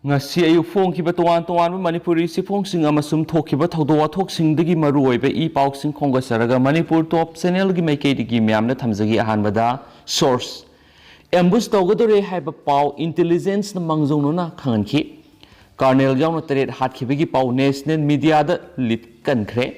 ngasi ayu phongkiba toan manipuri siphongsing amasum thokkiba thawdo wathoksingi maruoiba I pauksing khongasaraga manipur top channel gi maikeidigi myamna thamjagi ahanbada source ambush tawgadore haiba pau intelligence na mangjongna Khanghankhi Colonel Yauna Teret Hatkibigi Pau National Media da lit kankhre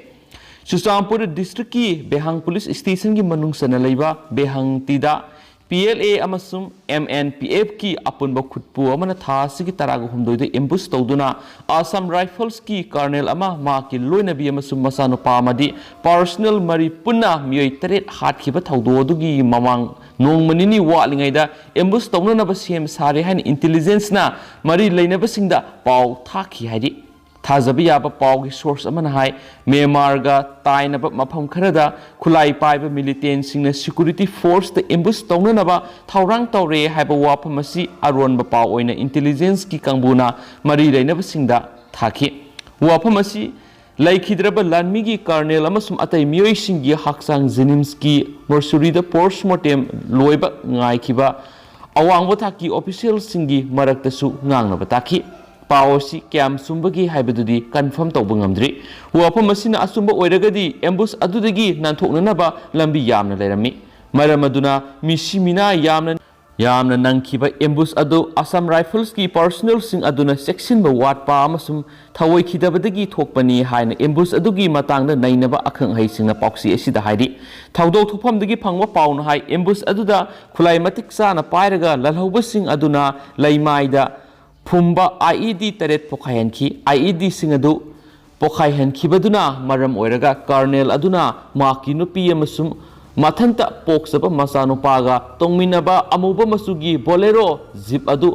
Susampur district ki Behang Police Station ki manung sana laiba Behang Tida PLA amasum MNPF ki apunba khutpu amana thasi ki taraga humdoi de ambush tawduna Assam Rifles ki Colonel ama ma ki loinabi amasum masano pamadi personal mari punna mioi teret hatkiba thawdo dugi mamang Nongma nini Wat-lingaida ambush tawna sem sare hain intelligence na mari lainabasingda pau thaki haidi Thazabi yaba pau gi source amana hai Myanmar ga tainaba mafam kharada khulai paiba militant singna security force the ambush tawna ba thaurang tawre haiba wafam asi aron ba pau oina intelligence ki kangbuna mari lainabasingda thaki wafam asi Laikhidraba Lanmigi Colonel amasum atai mioi singi haksang Zenimski Morsuri da postmortem loiba ngaikiba awangbo thaki official singi maraktasu ngangnaba taki Paosi kyam sumbagi haibadudi confirm tawba ngamdri wafam asina asumba oiragadi ambush adudagi nanthoknanaba lambi yamna leirami maramaduna misimina yamna nangkiba ambush adu Assam Rifles ki personnel sing aduna section ba watpa amasum thawai khidabadagi thokpani haina ambush adugi matangda nainaba Khanghankhi singna pauksi asida haidi thawdo thupamdagi phangwa pauna hai ambush aduda khulai matik sana pairaga lalhauba sing aduna laimaida phumba IED taret Khanghankhi IED sing adu Khanghankhi baduna maram oiraga Colonel aduna maki nupi amasum Mathanta poksaba masano paga tongminaba amuba masugi bolero zip adu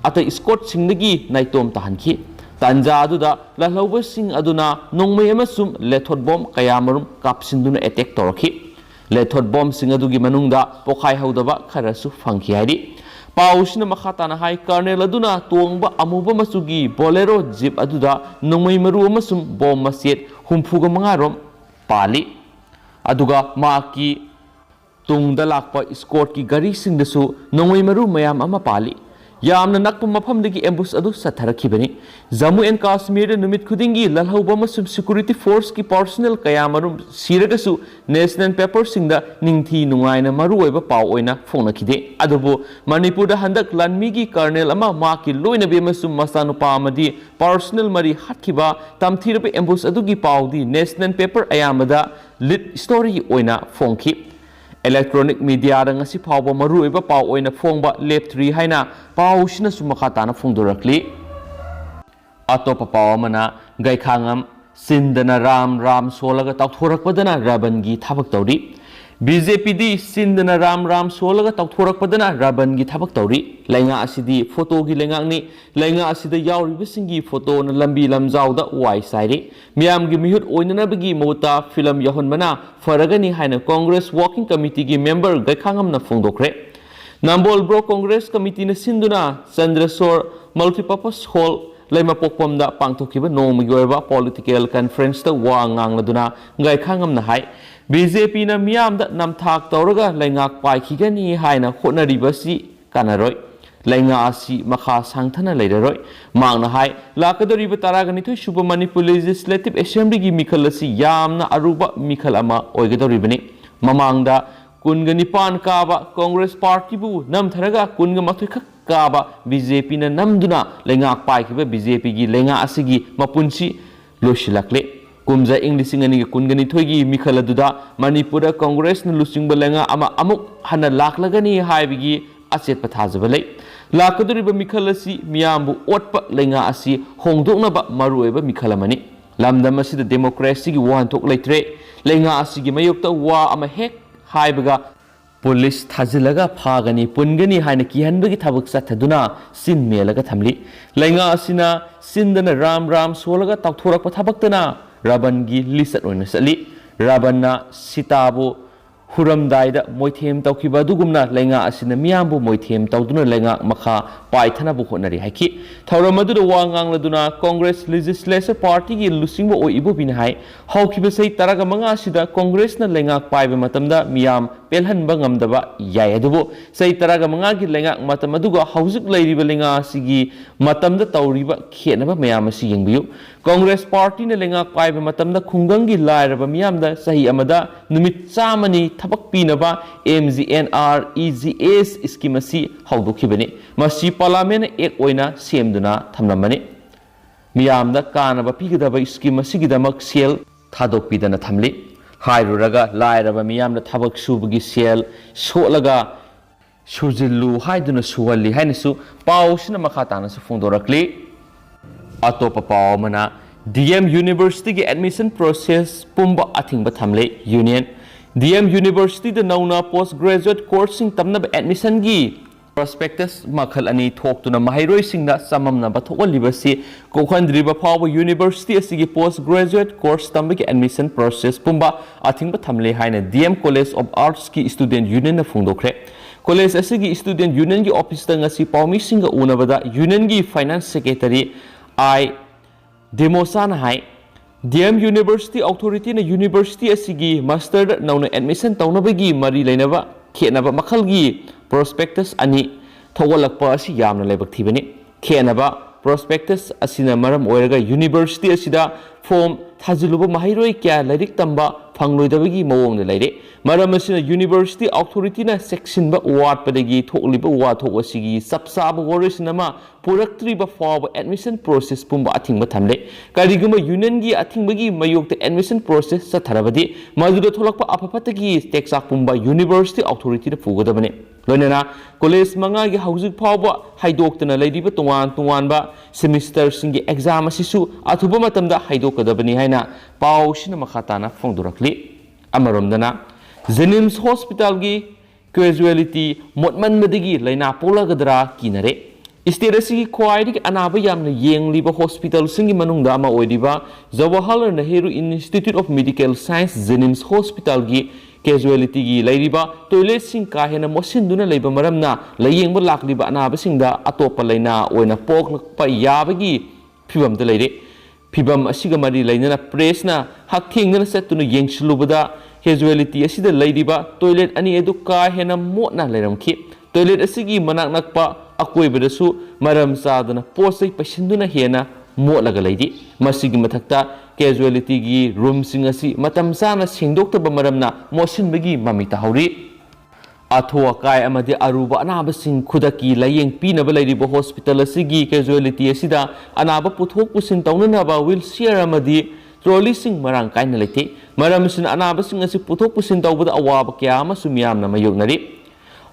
ata escort singdagi naitom tahankhi tanja aduda lalhauba sing aduna nongmai amasum lethot bomb kayamarum kapsinduna attack toraki lethot bomb sing adugi manungda pokhai haudaba kharasu phangki haidi pausina makhatana hai Colonel aduna tongba amuba masugi bolero zip aduda nongmai maru amasum bomb maset humfuga mangarom pali aduga maki tungda lakpa escort ki gari singdasu nongmai maru mayam ama pali yamna nakpa mafamdagi ambush adu satharakibani Jammu and Kashmir numit khudingi lalhauba masum security force ki personnel kayamarum siragasu national paper singda ningthi nungaina maru oiba paw oina phonakide adubu Manipur da handak lanmi gi colonel ama ma ki loina be masum masanu pamadi personnel mari hatkiba tamthirabe ambush adu gi pawdi national paper ayamada lead story oina phongki Electronic media da ngasi phawba maru oiba paw oina phongba leptri haina pawsina sumakhatana phongdorakli atopa pawamana gaikhangam sindana ram solaga tawthorakpadana rabangi thabak tawri BJP di sindana ram solaga tawthorakpadana rabangi thabak tawri lainga asidi photo gi lengangni lainga asida yauribisingi photo na lambi lamjawda wai sairi miyam gi mihut oinanabagi mota film yahonmana faragani haina Congress working committee gi member gaikhangam na phongdokre Nambol Bro Congress committee na sinduna Chandrasor multipurpose hall Laima pokpamda pangthokiba Nongma gi oiba political conference ta wa ngangladuna gaikhangam na hai BJP na miyamda namthak tawraga laingak paikhigani haina khonaribasi kanaroi lainga asi makha sangthana leiraroi mangna hai lakadoriba taragani thoi suba Manipur Legislative Assembly gi mikhal asi yamna aruba mikhal ama oigadoribani mamangda kunga nipan kaba Congress party bu namtharaga kunga mathoi khak kaba BJP na namduna lengak paikiba BJP gi lenga asigi mapunsi losilakle kumja English ngani kungani thoigi mikhaladuda Manipur Congress na lusingba lenga ama amuk hana laklagani haibigi achet pathajabalai lakaduriba mikhalasi miyambu otpa lenga asi hongdoknaba marueba mikhalamani lamdam asida democracy gi wanthok leitre lenga asigi mayokta wa ama hek haibaga Police Tazilaga Pagani Pungani Haina Kihanbagi Tabuk Sataduna Sin Melaga Tamli Lainga Asina Sindana Ram Solaga Taktura Patabaktana Rabangi Lisat Onasali Rabana Sitabo Huram Daida Moithem Taukiba Dugumna Lainga Asina Miambu Moithem Tauduna Lenga Maka Paitana Bukonari Haki Tauramadu Wangang Laduna Congress Legislature Party gi Lusingo o Ibu Binhai Hawkibasai Taraga Manga Sida Congress na Lenga Paiba Matamda Miam pelhanba ngamdaba yai adubu sei taraga mangagi lenga matamaduga hauzik leiriba lenga sigi matamda tawriba khenaba mayam asi yengbiyu Congress party na lenga paiba matamda khunggangi lairaba miyamda sahi amada numit chamani thabak pinaba MGNREGS scheme asi haudokhibani masi parliament ek oina semduna thamnamani miyamda kanaba pigidaba scheme asigidamak sel thadokpidana thamli hairuraga lairaba miyamda thabak subagi sel solaga sujillu haiduna suwalli hainasu pausina makhatana su phongdorakli atopa pawmana DM University ki admission process pumba athingba thamle union DM University da nauna postgraduate course sing tamna admission gi prospectus makhal ani thoktuna mahairoi singna samamna batholiba kokhandriba phawa university asigi postgraduate course tambaki admission process pumba athingba thamle haina DM College of Arts ki student union na phungdokre college asigi student union gi office ta ngasi pawmi singa unabada union gi finance secretary I Demosana hai DM University Authority na University asigi master nauna admission taunabagi mari leinaba khenaba makhalgi prospectus ani thogolakpa asi yamna laibak thibani khenaba prospectus asina maram oiraga university asida form thajiluba mahairoi kya lairik tamba phangloidabagi mawongna laire maram asina university authority na section ba ward padagi thokliba wa thok asigi sapsaba warisinama puraktriba fawa admission process pumba athingba thamle kariguma union gi athingba gi mayokta admission process satharabadi maduda tholakpa apapatagi texak pumba university authority na fugodabane loinana college manga gi hauzik fawa haidoktana laidiba tungan ba semester singi exam asisu athuba matamda haidokadabani haina pawsina makhatana phongdurakli amaromdana Jenims Hospital gi casualty motman madigi laina polagadra kinare state asigi khwaidi anaba yamna yengliba hospital singi manungda ama oidiba Jawaharlal Nehru Institute of Medical Science Jenims Hospital gi casualty gi lairiba toilet sing ka hena mosinduna leiba maramna layengba lakliba anaba singda atopa laina oina poklakpa yabagi phibamda leire phibam asiga mari lainana press na hakthingna setuna yengsilubada casualty asida lairiba toilet ani edu ka hena motna leiramki toilet asigi manak nakpa akoibadasu maram sadana posai pasinduna hena motlaga leidi masigi mathakta casualty gi room sing asi matam sana singdoktaba maramna mosinbagi mamita hauri athua kai amadi aruba anaba sing khudaki layeng pinaba lairiba hospital asigi casualty asida anaba puthok pusin taunanaba wheelchair amadi trolley sing marang kaina lete maram sin anaba sing asi puthok pusin tawbada awaba kya ama sumyamna mayoknari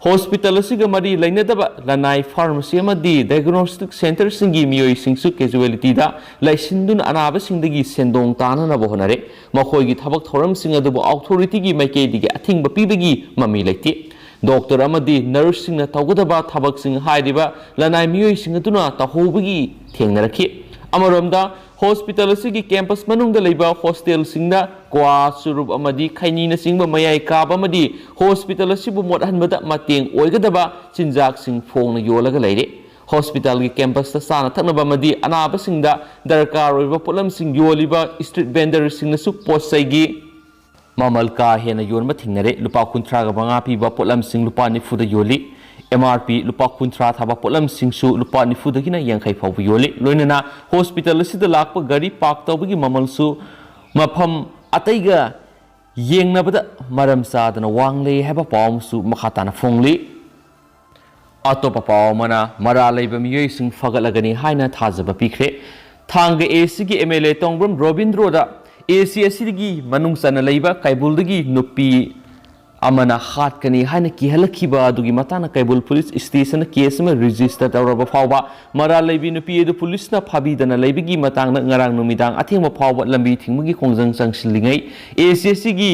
hospital asiga mari lainadaba lanai pharmacy amadi diagnostic center singi miyoi singsu casualty da laisindun anaba singdagi sendong tanana bohonare makhoigi thabak thoram sing adubu authority gi maikei digi athingba pibagi mami lete doctor amadi nurse singna tawgadaba thabak sing hairiba lanai miyoi sing aduna tahobagi thengnarakhi amaromda hospital asigi campus manungda leiba hostel singda kwa surup amadi khaini na singba mayai kaba amadi hospital asibu modhanbada mateng oigadaba chinjak sing phongna yolaga leire hospital gi campus ta sana thaknaba amadi anaba singda darkar oiba polam sing yoliba street vendor singna su posai gi mamal ka hena yonma thingnare lupa kunthra ga banga piba polam sing lupa nifu da yoli MRP lupa kunthra thaba polam singsu lupa nifu dagina yankhai phau yoli loinana hospital asida lakpa gari park tawbagi mamalsu mafam ataiga yengnabada maram sadana wangle haba pawmsu makhatana phongli atopa pawmana mara leiba miyoi sing fagalagani haina thajaba pikre thanga AC gi MLA Tongbram Robindroda AC asigi manung sana leiba kaibulgi nupi amana hatkani haina kihalakhiba adugi matana kaibul police station case ma register tawraba phawba mara leibi nupi edu police na phabidana leibigi matangna ngarang numidang athengma phawba lambi thingmagi khongjang changsilingai ACC gi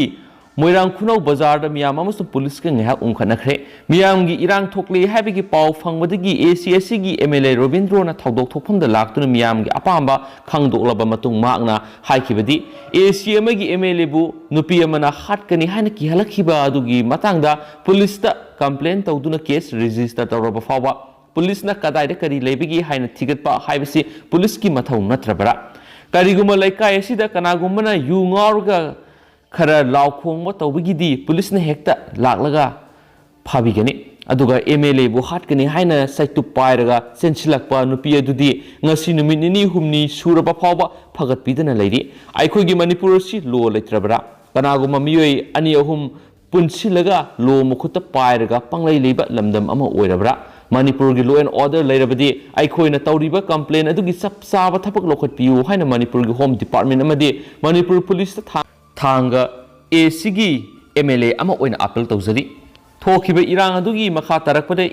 moirang khunau bazar da miyam amasu police ka ngha umkhanakhre miyam gi irang thokle habigi paw phangwadagi ACC gi MLA Robindro na thodok thokpham da laktuna miyam gi apamba khangdoklaba matung makna haikibadi ACM gi MLA bu nupi amana hatkani haina kihalakhiba adugi matangda police ta complaint tawduna case register tawraba phawba police na kadai da kari leibigi haina thigatpa haibasi police ki mathau natrabara kariguma laikai asida kanagumana yu ngorga खरा लाव खोंगबा तौबगिदी police ने हेक्ता लाक्लगा फाबिगनी अदुगा MLA बु हाटकनी हाइना साइतु पाइरगा सेंसिलकपा नुपी अदुदी ngasi numit nini humni suraba phawba phagat pidana leiri aikhoi gi manipur si lo leitrabra kanaguma miyoi ani ahum punsilaga lo mukhutta pairaga panglai leiba lamdam ama oirabra manipur gi law and order leirabadi aikhoi na tawriba complaint adugi sap saba thapak lokhat piu haina manipur gi home department amadi manipur police ta thanga AC gi MLA ama oina appeal tawjari थोखिबे इरांग अदुगी मखा तरकपदे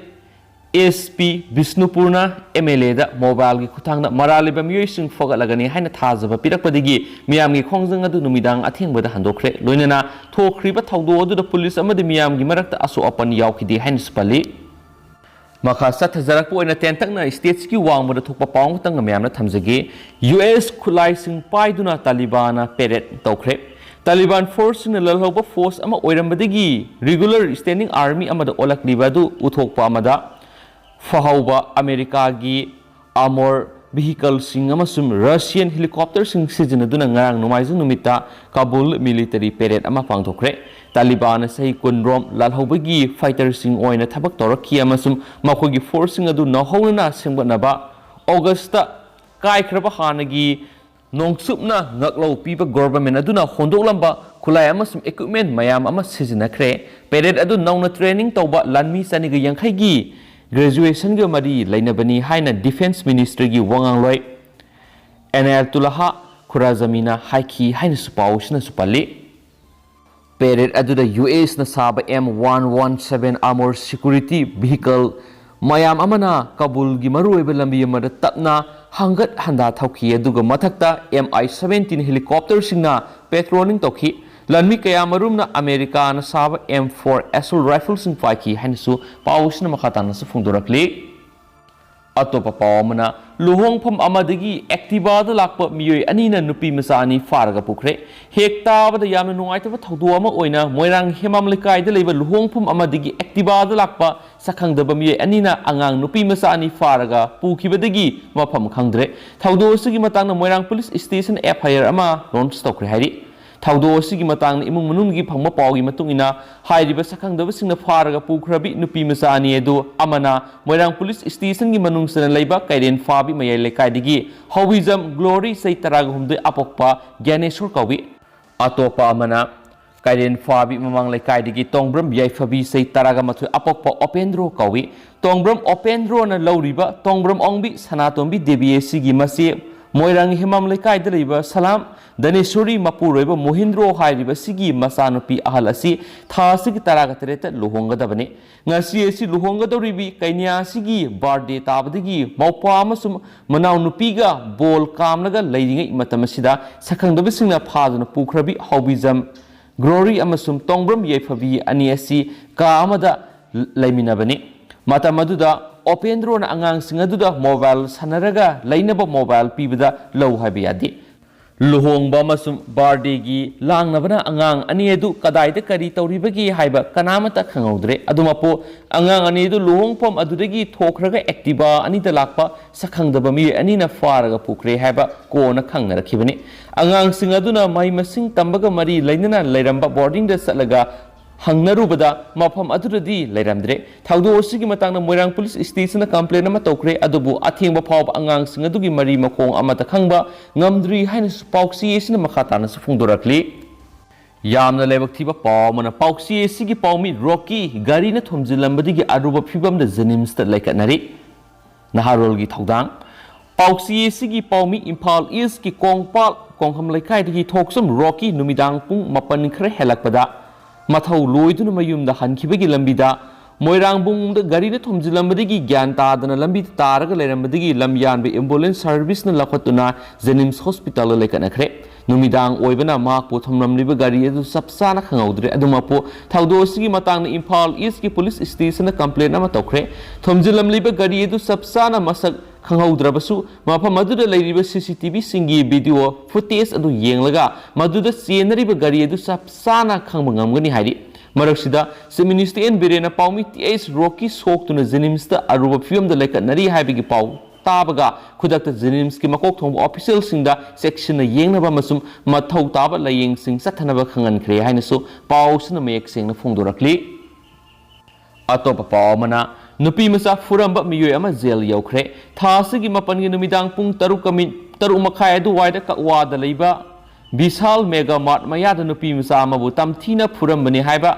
SP विष्णुपुरना MLA दा mobile की खुथांगदा मरालिबा मियोइसिंग फोगलगनी हाइना थाजबा पिरकपदिगी मियामगी खोंजंग अदु नुमिदांग अथेंगबदा हंदोखरे लोइनना थोखरिबा थौदो अदुदा police अमदि मियामगी मरक्ता असो अपन यावखिदि हाइना स्पली मखा सथजरकपो ओइना तेंतकना states की वांगबदा थोकपा पाउंग तंग मियामना थमजगे US खुलाइसिंग पाइदुना तालिबाना पेरेड तौखरे Taliban force na lalhoba force ama oirambadagi regular standing army amada olaklibadu uthokpa amada fahauba America gi armor vehicle sing amasum Russian helicopter sing sizinaduna ngarang numaiju numita Kabul military parade ama pangthokre Taliban sahi kunrom lalhobagi fighter sing oina thabak torakhi amasum makhogi force sing adu nahona singbanaba Augusta kaikhraba hanagi Nongsupna ngaklo pipa government aduna hondolamba khulai amasum equipment mayam ama sizinakre parade adu nauna training tawba lanmi saniga yankhai gi graduation ga mari lainabani haina defense ministry gi wangangloi Anayatullah Khurazamina haiki haina supawsna supali parade adu da US na saba M117 armor security vehicle mayam amana Kabul gi maruiba lambi amada tapna hangat handa thauki aduga mathakta MI-17 helicopter singna patrolling tokhi lanmi kaya marumna America na saba M4 assault rifles sing faiki hansu pawsna makhatana sa phungdorakli atopa pawmana luhongpham amadagi activa da lakpa miyoi anina nupi masani faraga pukre hekta bada yamna nungaitaba thaudu ama oina moirang hemam lekai da leiba luhongpham amadagi activa da lakpa sakhangdaba miyoi anina angang nupi masani faraga pukibadagi mafam khangdre thaudu sigi matangna moirang police station FIR ama launch tokre hari thaudu sigi matangna imung manungi phangma pawgi matungina hairiba sakhangdaba singna faraga pukhrabi nupi masani edu amana moirang police station gi manungsana leiba kaiden fabi mayai lekai digi howizam glory sei taraga humde apokpa gyaneshwar kawi atopa amana kaiden fabi mamang lekai digi tongbram yaifabi sei taraga mathu apokpa opendro kawi tongbram opendro na lauriba tongbram ongbi sanatombi debi sigi masi moirang himam lekai da leiba salam Daneshwari mapuroiba mohindro hairiba sigi masanupi ahal asi thasigi taraga tereta luhongadabani ngasi asi luhongadoribi kainya sigi birthday tabadigi maupa amasum manaw nupiga bol kamlaga leiringai matamasida sakhangdabisingna phaduna pukhrabi hobizam glory amasum tongbram yaifabi ani asi ka amada leiminabani matamaduda opendro na angang singaduda mobile sanaraga leinaba mobile pibada low habiyadi luhongba masum bardegi langnabana angang ani edu kadaida kari tawribagi haiba kanamata khangudre adumapo angang ani edu luhongpom adudagi thokraga activa ani da lakpa sakhangdaba mi ani na faraga pukre haiba kona khangnarakibani angang sing aduna mai masing tambaga mari lainana lairamba boarding da salaga hangnarubada mafam aduradi lairamdre thaudo osigi matangna moirang police station na complaint ama tokre adubu athengba phawba angang sing adugi mari makhong amata khangba ngamdri haina pauksi esina makhatana su phungdorakli yamna lebak thiba pawmana pauksi esigi pawmi rocky gari na thomjilambadigi aruba phibam da janims ta laikanari naharol gi thaudang pauksi esigi pawmi Imphal East ki kongpal kongham laikai digi thoksum rocky numidang pung mapan khre helakpada mathau loiduna mayumda hankhibagi lambida moirang bungda gari na thomjilambadigi gyan tadana lambi taraga leirambadigi lamyanbe ambulance service na lakhatuna Jenims hospital laikanakre numidang oibana mak po thomramliba gari adu sapsana khangaudre adumapo thaudo sigi matangna Imphal East ki police station na complaint ama tokre thomjilamliba gari adu sapsana masak khangaudrabasu mafam aduda leiriba CCTV singi video footage adu yenglaga maduda chenariba gari adu sapsana khangbangamgani hairi maraksida Ministry and Birena Paumi TS Rocky Sok to the Jenims the Aruba film the like a Nari Habigi Pau ताबगा खुदक्ता जेनिम्स की मकोक थोंबा official सिंगदा section येंगनबा मसुम मथौ ताबा लायेंग सिंग सथनबा खंगनख्रे हाइनसु पाउसना मयेक सेंगना फोंदोरक्ली अतोप पावमना नुपी मसा फुरंबा मियोय अमा jail यौख्रे थासिगी मपनगी नुमिदांग पुंग तरुक मखाय अदुवाइदा ककवादा लैबा विशाल mega mart मयादा नुपी मसा अमाबु तमथीना फुरंबनी हाइबा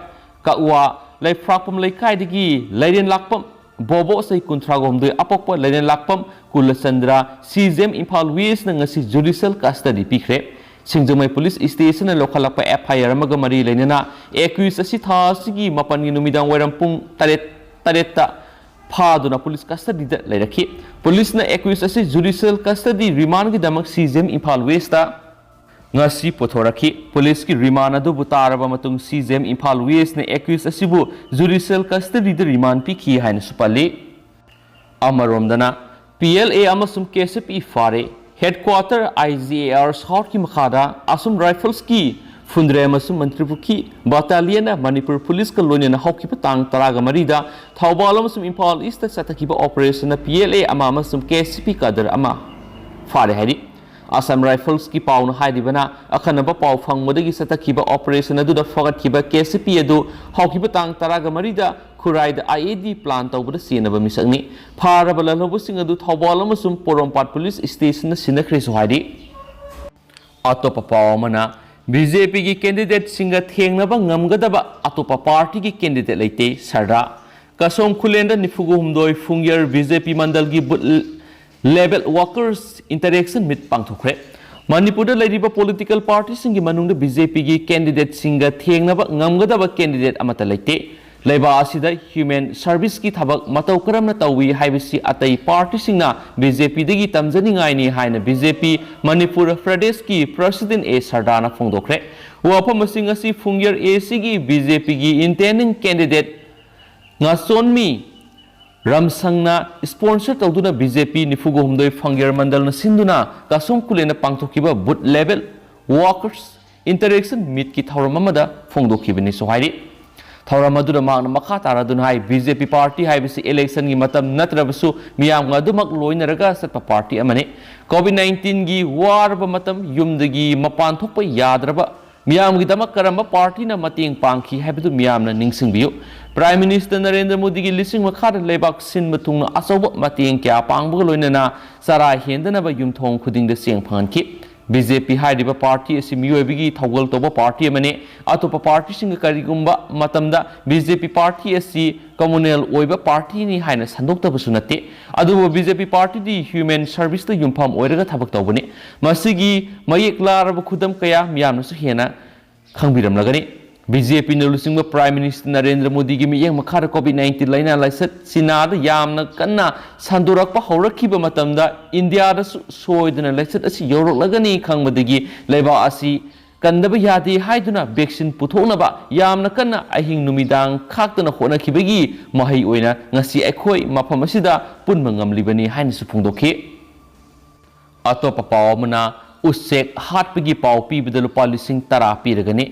ककवा लैफ्राकपम लैखाइदगी लैरेन लाकपम बोबो सै कुंथ्रागोमदे अपोक्पा Lairenlakpam Kulchandra CJM Imphal west न ngasi judicial custody पिख्रे सिंजमई पुलिस स्टेशन लोखलपा एफआईआर अमगा मरी लेना एक्यूज असि थासिगी मपनगी नुमिदांग वैरम पुंग तरेत्ता फादुना पुलिस कस्टडीदा लैरखि पुलिसना एक्यूज असि जुडिशियल कस्टडी रिमांड की दमक सीजेम इम्फाल वेस्टा ngasi pothoraki police ki remand adu butaraba matung CJM Imphal West ne accused asibu judicial custody de remand pi ki haina supali amaromdana PLA amasum KSP fare headquarter IGAR South ki makhada asum rifles ki fundre amasum mantripur ki battalion Manipur police ka loina hokki patang taraga marida thawbal amasum Imphal East sataki ba operation PLA ama amasum KSP kadar ama fare hari Assam Rifles की pound हाइदिबना अखनबा पाउ फंगमदगी सतखिबा operation अदुदा फगतखिबा KCP अदु हौखिबा तांग तरागा मरिदा खुराइदा IAD plan तौबदा सेनबा मिसकनी फारबा ललबसिंग अदु थौबाल अमसुम Porompat police station सिनख्रेसु हाइदि अतोपा पावमना बीजेपी की कैंडिडेट सिंग थेंगनबा ngamgadaba अतोपा पार्टी की कैंडिडेट लेते सरदा कसोम खुलेंदा निफुगु हुमदोय फुंगियर बीजेपी मंडल की लेवल वर्कर्स इंटरेक्शन मिट पांथोखरे मणिपुर लेरिबा पॉलिटिकल पार्टी सिंग मनुंग बीजेपी की कैंडिडेट सिंग थेंगनबा ngamgadaba कैंडिडेट अमता लेते लेबा असिदा ह्यूमन सर्विस की थबक मतौ करमना तौवी हाइबसी अतई पार्टी सिंगना बीजेपी दगी तमजनिंगाइनी हाइना बीजेपी मणिपुर प्रदेश की प्रेसिडेंट ए सरदाना फोंदोखरे वफम सिंग असि फुंगियर ए सिगी बीजेपी की intending candidate ngasonmi Ramsangna sponsor tawduna BJP nifugo humdoi fangier mandal na sinduna kasum kulena pangthokiba boot level workers interaction meet ki thawramamada phongdokhibani sohairi thawramaduna mangna makha taraduna hai BJP party hai bisi election gi matam natrabasu miyam ngadumak loinaraga satpa party amane COVID-19 gi war ba matam yumdagi mapan thokpa yadraba miyam gi damak karamba party na mating pangki haibadu miyam na ningsingbiyu Prime Minister Narendra Modi की लिसिंग मखाद लेबाक सिन मतुंग अचौब मतेंग क्या पांगबग लोइनना सरा हेंदनबा युमथोंग खुदिंग Seng फंगनखि BJP हाइदिबा party असि मियोबिगी थौगल तोबा party अमने अतोपा party सिंग करिगुंबा मतमदा बीजेपी पार्टी असि कम्युनल ओइबा पार्टी नि हाइना संदोक्तबसु नते अदुबो बीजेपी पार्टी दी ह्यूमन सर्विस द युमफाम ओइरगा थबक तौबने मसिगी मयेक लारब खुदम कया मियामनसु हेना खंगबिरमलगनि बीजेपी नुसिंग प्राइम मिनिस्टर नरेंद्र मोदी की मियेंग मखार कोविड-19 लाइना लाइसत सिनाद यामना कन्ना संदोरकपा हौरखिबा मतमदा इंडिया दा सोइदना लाइसत असि यौरकलगनी खंगबदगी लेबा असि कंदबा यादे हाइदुना वैक्सीन पुथोनबा यामना कन्ना अहिंग नुमिदांग खाक्तना होनखिबगी महै ओइना ngasi अखोय मफम असिदा पुनम ngamlibani हाइनसु फोंदोखे अतोपा पावमना उसेक हाटपगी पाव पीबदा लुपा लिसिंग 10 पीरगनी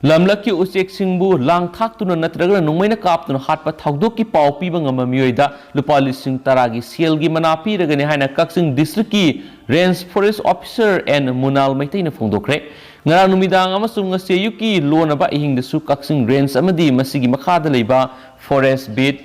लमलकी उचेक सिंबु लांग थाक्तुना नत्रगना नुंगमैना कापतुना हाटपा थाउदोक की पाव पीबा ngama मियोइदा लुपा लिसिंग 10 की सेल की मना पीरगने हाइना कक्सिंग डिस्ट्रिक्ट की रेंज फॉरेस्ट ऑफिसर एंड मुनाल मैतैना फोंदोखरे ngara numidang amasung ngasi ayuki lonaba ihingdasu Kakching range अमदी मसिगी मखादा लेबा फॉरेस्ट बीट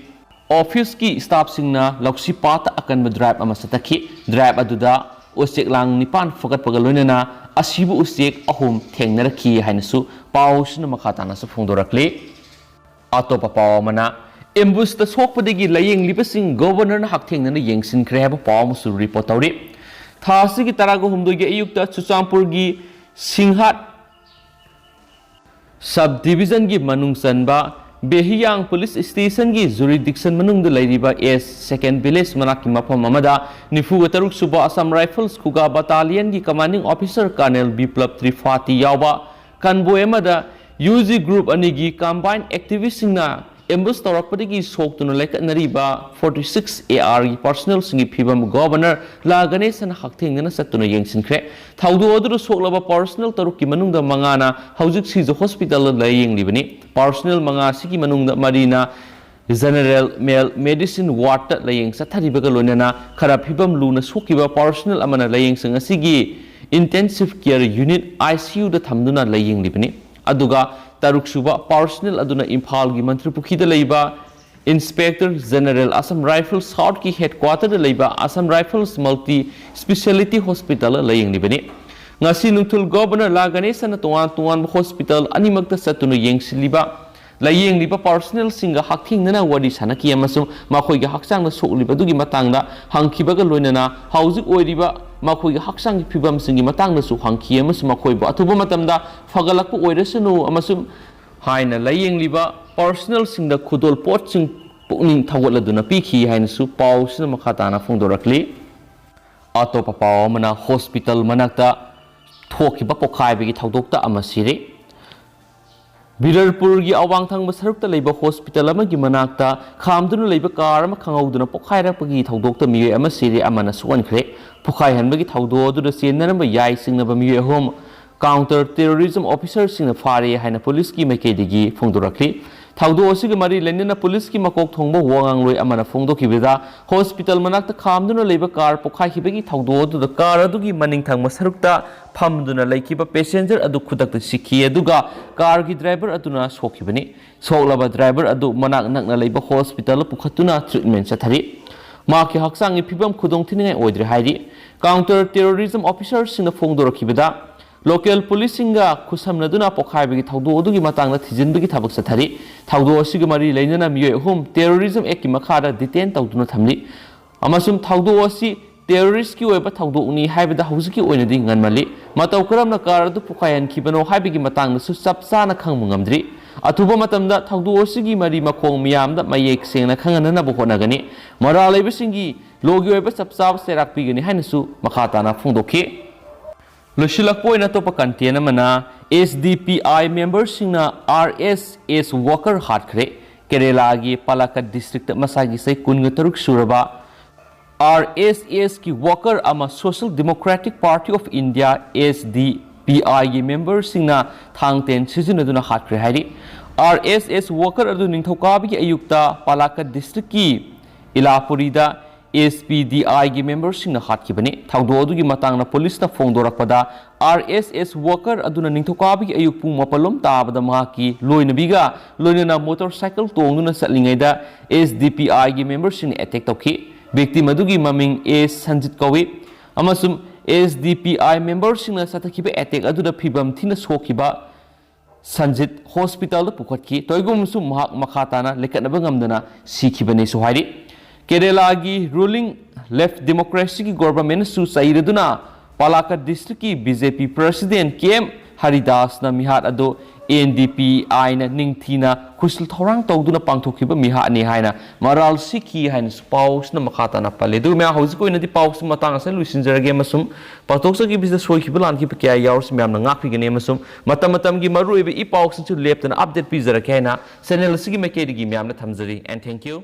ऑफिस की स्टाफ सिंगना लौसी पाता अकन ड्राइव अमा सतखि ड्राइव अदुदा उचेक लांग निपान फगतपगा लोइनना असिबु उचेक अहुम थेंगनरखि हाइनसु पाउसना मखातानासु फोंदोरक्ले अतोपा पावमना एम्बुसता सोकपदगी लायेंगलिबसिंग गवर्नर हकथेंगना येंगसिनख्रे हाबा पावमुसु रिपोर्ट तौरि थासिगी तरागो हुमदोगी अयुक्ता चुचामपुरगी सिंहाट सब डिवीजन की मनुंग चनबा बेहियांग पुलिस स्टेशन की जुरिडिक्शन मनुंग लेरिबा एस सेकेंड विलेज मनाकी मफम अमदा निफुगा तरुक सुबा असम राइफल्स खुगा बटालियन की commanding officer colonel Biplab Tripathi यावबा कन्वॉय अमदा यूजी ग्रुप अनिगी कंबाइन एक्टिविस्टना एम्बुस तौरपदगी सोक्तुना लेकनरीबा 46 AR की पर्सनल सिंगी फिबम गवर्नर ला गणेशन हकथेंगना सत्तुना येंगसिनख्रे थाउदो अदुरु सोक्लबा पर्सनल तरुक की मनुंगदा मंगाना हौजिक सिज हॉस्पिटल लायेंगलिबनी पर्सनल मंगा सिगी मनुंगदा Marina General Male Medicine Ward laying Satharibaga Lunana, Karapibam Luna Sukiba Personal Amana laying Sangasigi, Intensive Care Unit ICU the Tamduna laying Libni, Aduga, Taruksuba, Personal Aduna Impal Gimantripuki the Leba, Inspector General Assam Rifles Southki Headquarter the Leba, Assam Rifles Multi Speciality Hospital laying Libni. Ngasi Nutul Governor Laganes and Tuan Hospital, Animakta Satunu Yang Siliba. Laying liba personal singa haking nana wadi sanaki amasung makoi ga haksang na sok liba dugi matang da hangkiba ga loinana hauzik oi liba makoi ga haksang ki phibam singi matang na su hangki amasung makoi ba athuba matam da fagalakpu oirasunu amasung haina laying liba personal singda khudol pot sing pukning thawatladuna pikhi haina su pau sina makhatana phongdorakli atopa pau mana hospital manakta thokiba pokhai begi thawdokta amasiri Birarpur gi awang thang masarukta leiba hospital ama gi manakta khamduna leiba car ama khangauduna pokhaira pagi thaudokta miye ama siri amana suan khre pokhai hanba gi thaudo du senna ba yai singna ba miye hom counter terrorism officer singna fare haina police ki maike digi phongdorakli thaudo osigi mari lenina police ki makok thongba wangang loi amana phongdoki bida hospital manakta khamduna leiba car pokhai hibagi thaudo du car adu gi maning thang masarukta Pamduna laikiba passenger adu khudakta sikhi aduga car gi driver aduna sokhibani soklaba driver adu manak nakna leiba hospital pukhatuna treatment sathari maki haksang phibam khudong thiningai oidre hairi counter terrorism officer singna phongdorakibada local police singa khusamnaduna pokhaibi thaudo adugi matangna thijinbigi thabak sathari thaudo asigi mari leinana miye hum terrorism ek ki makhara detain tawduna thamli amasum thaudo asi terrorist ki oiba thaudo uni haibada hauski oinadi nganmali matau karamna car adu pukhayan khibano haibigi matangna su sapsana khangmungamdri atuba matamda thaudo asigi mari makhong miyamda mayek sengna khangana bu honagani mara leibisingi logi oiba sapsab serak pigani hainasu makhatana phungdokhi Lushilakpoina topa kantiana mana SDPI members singna RSS worker hatkre Kerala gi Palakkad district masagi sai kungataruk suraba RSS ki worker ama Social Democratic Party of India SDPI gi members singna thangten sijinaduna hatkre hari RSS worker adu ningthaukabi gi ayukta Palakkad district ki Ilapurida SPDI gi members singna hatkibani thaudo adu gi matangna police na phongdorakpada RSS worker aduna ningthokabi gi ayuk pung mapalom tabada mahaki loinabiga loinana motorcycle tongduna satlingaida SDPI gi members sing attack tawki victim adu gi maming Sanjit kawi amasum SDPI members singna satakhiba attack adu da phibam thina sokhiba Sanjit hospital da pukhatki toigum sum mahak makhatana lekatnaba ngamdana sikhibani sohairi Kerala gi ruling left democracy ki government su sairaduna Palakkad district ki BJP president KM Haridas na mihat ado NDP aina ningthina khusul thorang tawduna pangthokiba miha ni haina maral sikhi haina paus na makhata na pale du me hausi ko inadi paus matang asa luisinjarage masum patoksa gi business soi khibalan ki kya yaurs me amna ngak pigene masum matam gi maru ibe I paus chu leptana update pizara kaina channel sigi me ke gi me amna thamjari and thank you